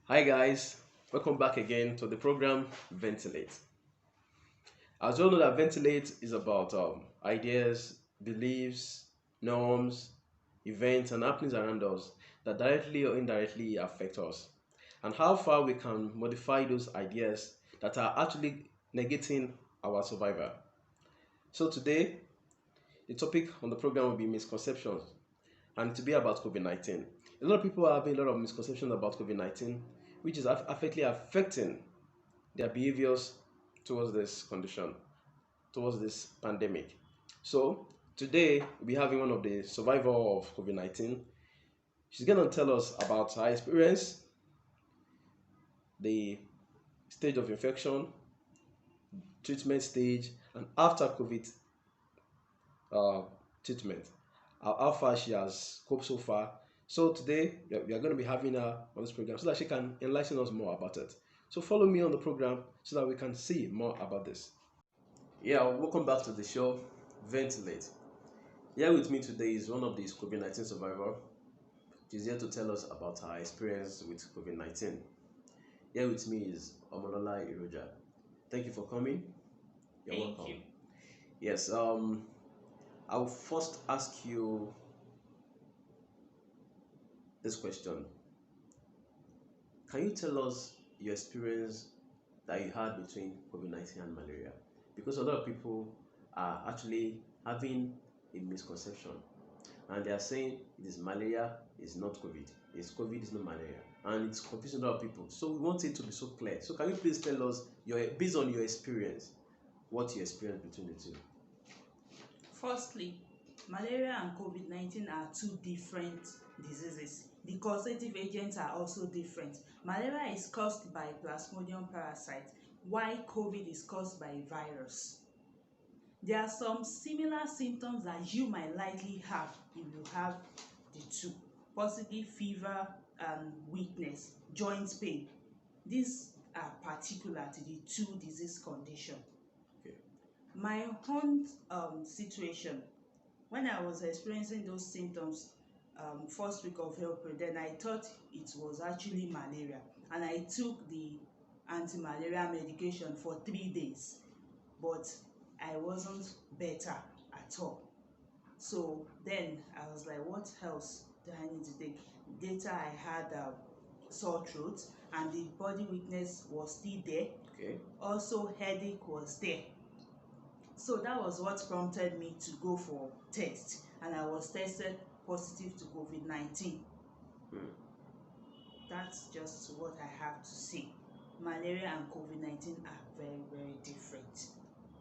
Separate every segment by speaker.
Speaker 1: Hi guys, welcome back again to the program Ventilate. As you all know that Ventilate is about ideas, beliefs, norms, events and happenings around us that directly or indirectly affect us and how far we can modify those ideas that are actually negating our survival. So today, the topic on the program will be misconceptions and to be about COVID-19. A lot of people are having a lot of misconceptions about COVID-19, which is affectly affecting their behaviors towards this condition, towards this pandemic. So today we'll be having one of the survivor of COVID-19. She's gonna tell us about her experience, the stage of infection, treatment stage, and after COVID uh, treatment, how far she has coped so far. So today we are going to be having her on this program so that she can enlighten us more about it. So follow me on the program so that we can see more about this. Yeah, welcome back to the show, Ventilate. Here with me today is one of these COVID-19 survivor. She's here to tell us about her experience with COVID-19. Here with me is Omolola Iroja. Thank you for coming. You're
Speaker 2: Thank
Speaker 1: welcome.
Speaker 2: you.
Speaker 1: Yes, I'll first ask you this question. Can you tell us your experience that you had between COVID-19 and malaria? Because a lot of people are actually having a misconception and they are saying it is malaria, it's not COVID. It's COVID, it's not malaria. And it's confusing a lot of people. So we want it to be so clear. So can you please tell us based on your experience, what you experienced between the two?
Speaker 2: Firstly, malaria and COVID-19 are two different diseases. The causative agents are also different. Malaria is caused by Plasmodium parasite, while COVID is caused by virus. There are some similar symptoms that you might likely have if you have the two, possibly fever and weakness, joint pain. These are particular to the two disease conditions.
Speaker 1: Okay.
Speaker 2: My own situation, when I was experiencing those symptoms, first week of April, then I thought it was actually malaria, and I took the anti-malaria medication for 3 days, but I wasn't better at all. So then I was like, what else do I need to take? Later I had sore throat, and the body weakness was still there.
Speaker 1: Okay.
Speaker 2: Also headache was there. So that was what prompted me to go for test, and I was tested positive to COVID-19.
Speaker 1: Hmm.
Speaker 2: That's just what I have to say. Malaria and COVID-19 are very, very different.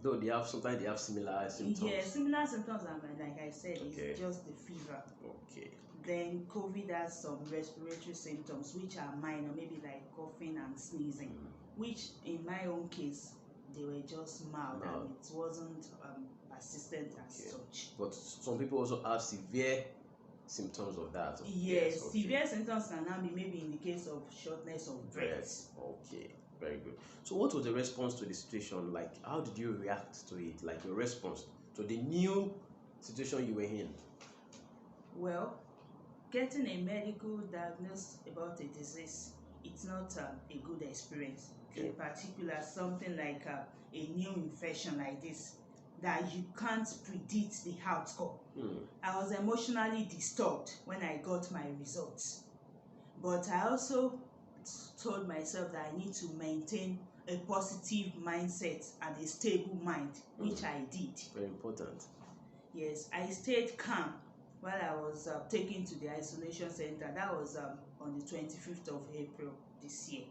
Speaker 1: Though they have sometimes they have similar symptoms.
Speaker 2: Yeah, similar symptoms are like I said,
Speaker 1: Okay.
Speaker 2: it's just the fever.
Speaker 1: Okay.
Speaker 2: Then COVID has some respiratory symptoms which are minor, maybe like coughing and sneezing, which in my own case they were just mild. And it wasn't persistent as such.
Speaker 1: But some people also have severe symptoms of that.
Speaker 2: Yes, okay. Severe symptoms can now be maybe in the case of shortness of breath.
Speaker 1: Okay, very good. So what was the response to the situation? Like, how did you react to it? Like your response to the new situation you were in?
Speaker 2: Well, getting a medical diagnosis about a disease, it's not a good experience. Okay. In particular, something like a new infection like this, that you can't predict the outcome. I was emotionally disturbed when I got my results, but I also told myself that I need to maintain a positive mindset and a stable mind, which I did.
Speaker 1: Very important.
Speaker 2: Yes, I stayed calm while I was taken to the isolation center. That was on the 25th of April this year.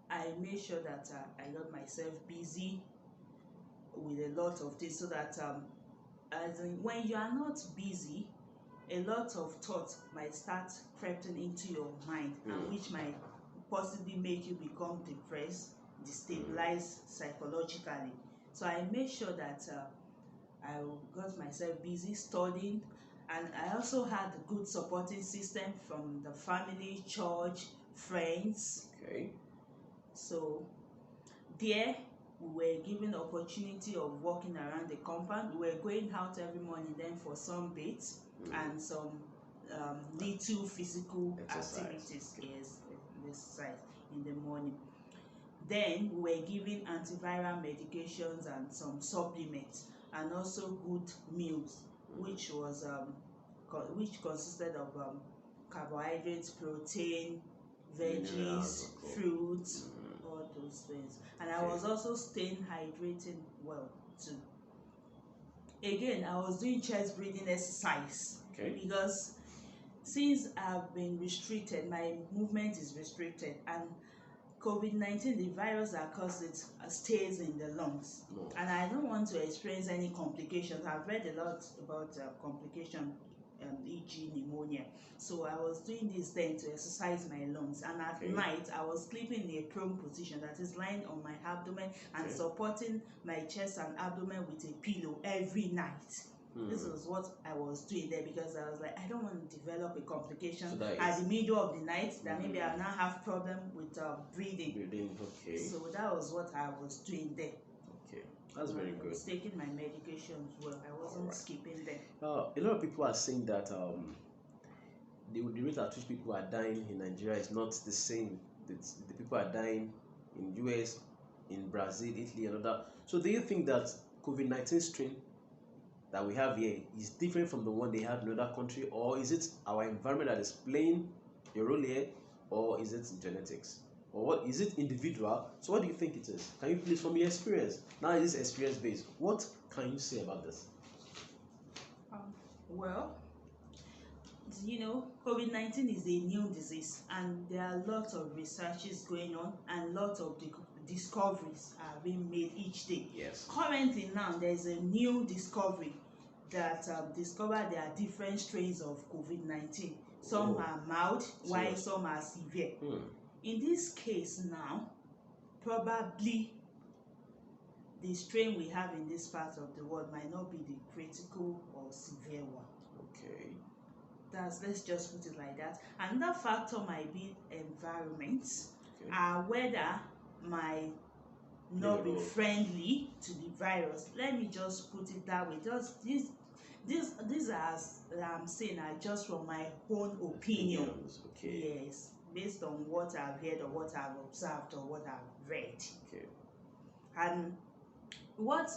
Speaker 2: I made sure that I got myself busy with a lot of things, so that as in, when you are not busy, a lot of thoughts might start creeping into your mind, and which might possibly make you become depressed, destabilized psychologically. So I made sure that I got myself busy studying, and I also had a good supporting system from the family, church, friends.
Speaker 1: Okay.
Speaker 2: So there we were given the opportunity of walking around the compound. We were going out every morning then for some baths and some little physical
Speaker 1: exercise.
Speaker 2: activities. Yes, exercise in the morning. Then we were given antiviral medications and some supplements, and also good meals, which was which consisted of carbohydrates, protein, veggies,
Speaker 1: Minerals, of course.
Speaker 2: fruits, all those things. And I was also staying hydrated well too. Again, I was doing chest breathing exercise, because since I've been restricted, my movement is restricted, and COVID-19, the virus that caused it, stays in the lungs. And I don't want to experience any complications. I've read a lot about complications, e.g. pneumonia. So I was doing this then to exercise my lungs. And at night, I was sleeping in a prone position, that is lying on my abdomen and supporting my chest and abdomen with a pillow every night. This was what I was doing there, because I was like, I don't want to develop a complication at the middle of the night that maybe I'll now have problem with breathing. So that was what I was doing there.
Speaker 1: That's very good.
Speaker 2: I was taking my medications well. I wasn't skipping them.
Speaker 1: A lot of people are saying that the rate at which people are dying in Nigeria is not the same. The people are dying in US, in Brazil, Italy, and other. So do you think that COVID-19 strain that we have here is different from the one they have in another country, or is it our environment that is playing a role here, or is it genetics, or what is it individual? So what do you think it is? Can you please, from your experience, now it is experience based, what can you say about this?
Speaker 2: Well, you know, COVID-19 is a new disease, and there are lots of researches going on, and lots of discoveries are being made each day. Currently now, there's a new discovery that discovered there are different strains of COVID-19. Some are mild, while some are severe. In this case now, probably the strain we have in this part of the world might not be the critical or severe one. Let's just put it like that. Another factor might be environment, weather might not be friendly to the virus. Let me just put it that way. Just these are, I'm saying, are just from my own opinion. Yes, based on what I've heard or what I've observed or what I've read. And what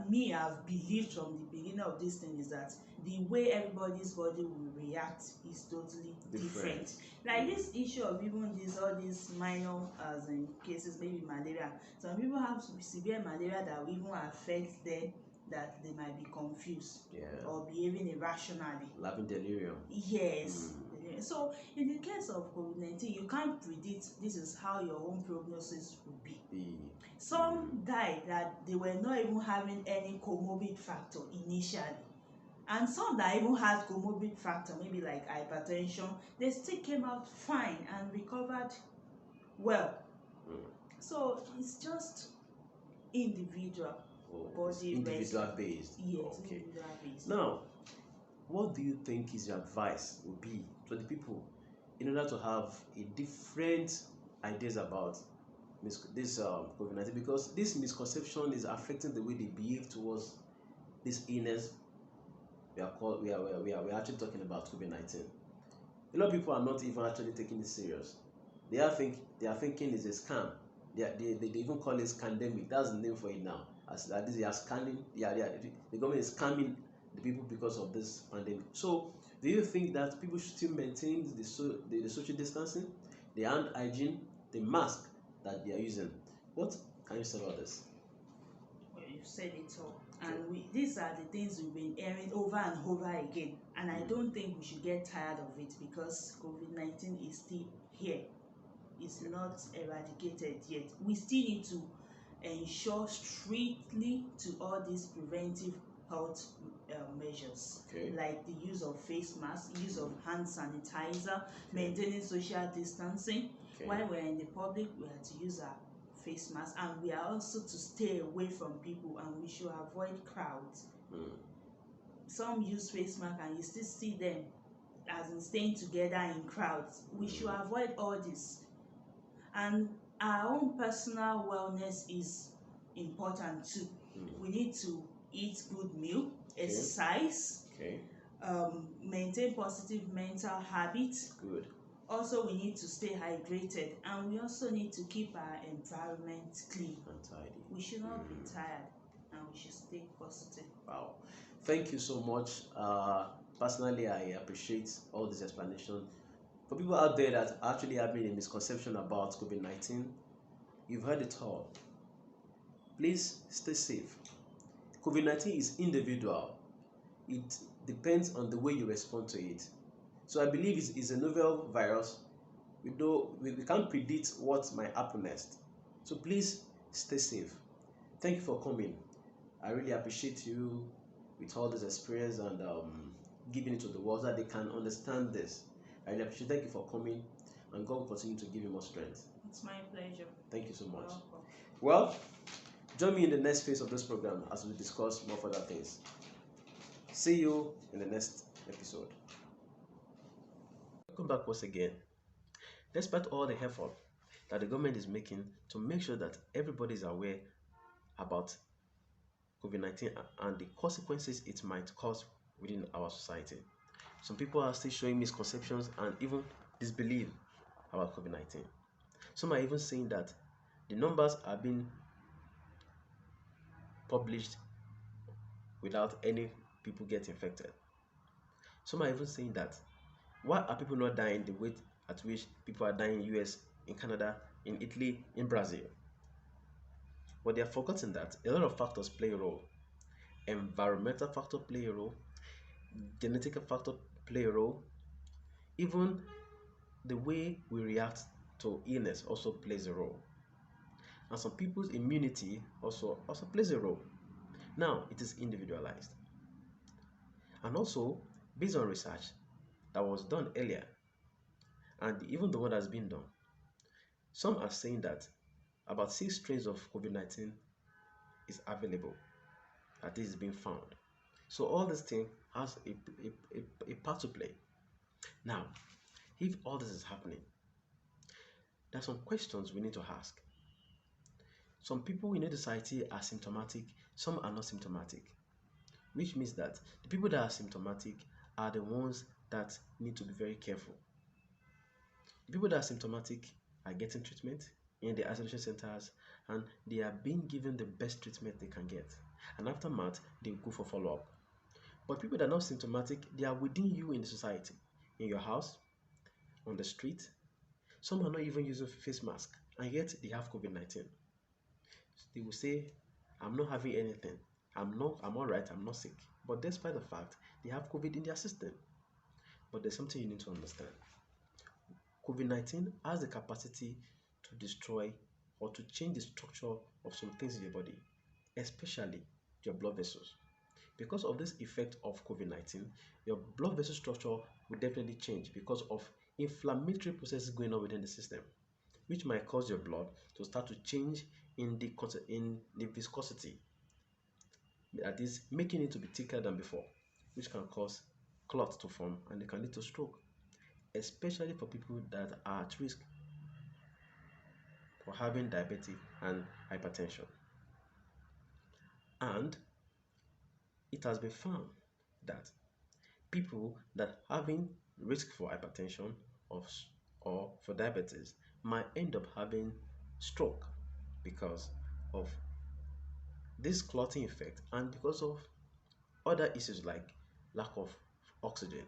Speaker 2: me I've believed from the beginning of this thing is that the way everybody's body will react is totally different. Like this issue of even all these minor as in cases, maybe malaria. Some people have severe malaria that will even affect them, that they might be confused or behaving irrationally.
Speaker 1: Having delirium.
Speaker 2: Yes. So in the case of COVID-19, you can't predict this is how your own prognosis will be. Some died that they were not even having any comorbid factor initially. And some that even had comorbid factor, maybe like hypertension, they still came out fine and recovered well. So it's just individual.
Speaker 1: Individual based.
Speaker 2: Yes, individual based.
Speaker 1: Now, what do you think is your advice would be to the people in order to have a different ideas about this COVID-19, because this misconception is affecting the way they behave towards this illness we are actually talking about COVID-19. A lot of people are not even actually taking it serious. They are thinking it's a scam. They even call it scandemic. That's the name for it now. They are scanning. The government is scamming the people because of this pandemic. So, do you think that people should still maintain the social distancing, the hand hygiene, the mask that they are using? What can you say about this?
Speaker 2: Well, you've said it all. And these are the things we've been hearing over and over again. And I don't think we should get tired of it, because COVID-19 is still here. It's not eradicated yet. We still need to ensure strictly to all these preventive health measures, like the use of face masks, use of hand sanitizer, maintaining social distancing. While we're in the public, we have to use our face mask, and we are also to stay away from people, and we should avoid crowds. Some use face mask and you still see them as in staying together in crowds. We should avoid all this. And our own personal wellness is important too. We need to eat good meal, exercise, maintain positive mental habits, Also, we need to stay hydrated, and we also need to keep our environment clean.
Speaker 1: And tidy.
Speaker 2: We should not be tired, and we should stay positive.
Speaker 1: Wow. Thank you so much. Personally, I appreciate all this explanation. For people out there that actually having a misconception about COVID-19, you've heard it all. Please stay safe. COVID-19 is individual. It depends on the way you respond to it. So I believe it's a novel virus. We can't predict what might happen next. So please stay safe. Thank you for coming. I really appreciate you with all this experience and giving it to the world so that they can understand this. I really appreciate. Thank you for coming, and God will continue to give you more strength.
Speaker 2: It's my pleasure.
Speaker 1: Thank you so much.
Speaker 2: Welcome.
Speaker 1: Well, join me in the next phase of this program as we discuss more further things. See you in the next episode. Welcome back once again. Despite all the effort that the government is making to make sure that everybody is aware about COVID-19 and the consequences it might cause within our society, some people are still showing misconceptions and even disbelief about COVID-19. Some are even saying that the numbers are being published without any people get infected. Some are even saying that why are people not dying the rate at which people are dying in US, in Canada, in Italy, in Brazil? But they are forgetting that a lot of factors play a role. Environmental factor play a role, genetic factor play a role, even the way we react to illness also plays a role. And some people's immunity also plays a role. Now it is individualized. And also based on research that was done earlier, and even the one that's been done, some are saying that about 6 strains of COVID-19 is available, that is being found. So all this thing has a part to play. Now, if all this is happening, there are some questions we need to ask. Some people in the society are symptomatic, some are not symptomatic, which means that the people that are symptomatic are the ones that need to be very careful. The people that are symptomatic are getting treatment in the isolation centers, and they are being given the best treatment they can get. And after that, they go for follow-up. But people that are not symptomatic, they are within you in the society, in your house, on the street. Some are not even using face mask, and yet they have COVID-19. They will say, I'm not having anything. I'm all right, I'm not sick. But despite the fact, they have COVID in their system. But there's something you need to understand. COVID-19 has the capacity to destroy or to change the structure of some things in your body, especially your blood vessels. Because of this effect of COVID-19, your blood vessel structure will definitely change because of inflammatory processes going on within the system, which might cause your blood to start to change in the viscosity, that is making it to be thicker than before, which can cause clots to form and it can lead to stroke, especially for people that are at risk for having diabetes and hypertension. And it has been found that people that having risk for hypertension or for diabetes might end up having stroke because of this clotting effect and because of other issues like lack of oxygen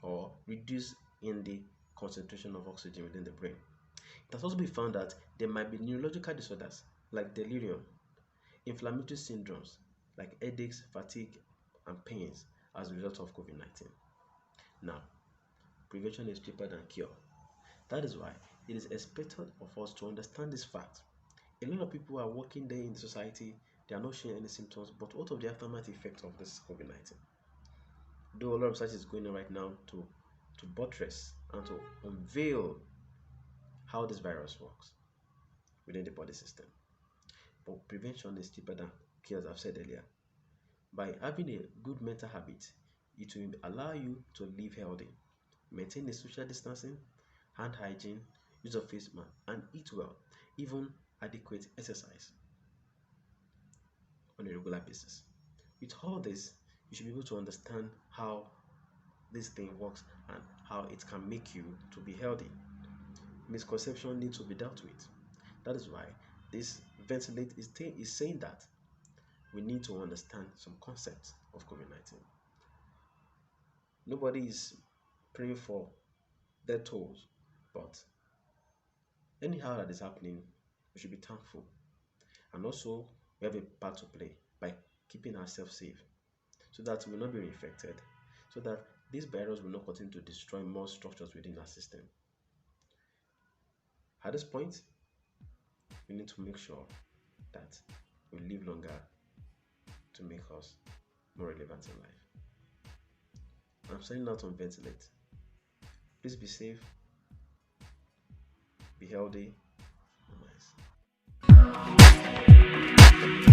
Speaker 1: or reduce in the concentration of oxygen within the brain. It has also been found that there might be neurological disorders like delirium, inflammatory syndromes like headaches, fatigue, and pains as a result of COVID-19. Now, prevention is cheaper than cure. That is why it is expected of us to understand this fact. A lot of people are working there in the society, they are not showing any symptoms, but what of the aftermath effect of this COVID-19? Though a lot of research is going on right now to buttress and to unveil how this virus works within the body system. But prevention is cheaper than cure, as I've said earlier. By having a good mental habit, it will allow you to live healthy, maintain a social distancing, hand hygiene, use of face mask, and eat well, even adequate exercise on a regular basis. With all this, you should be able to understand how this thing works and how it can make you to be healthy. Misconception needs to be dealt with. That is why this ventilate is saying that we need to understand some concepts of COVID-19. Nobody is praying for death tolls, but anyhow that is happening, we should be thankful. And also, we have a part to play by keeping ourselves safe so that we will not be infected, so that this virus will not continue to destroy more structures within our system. At this point, we need to make sure that we live longer to make us more relevant in life. I'm signing out on Ventilate. Please be safe, be healthy, and nice.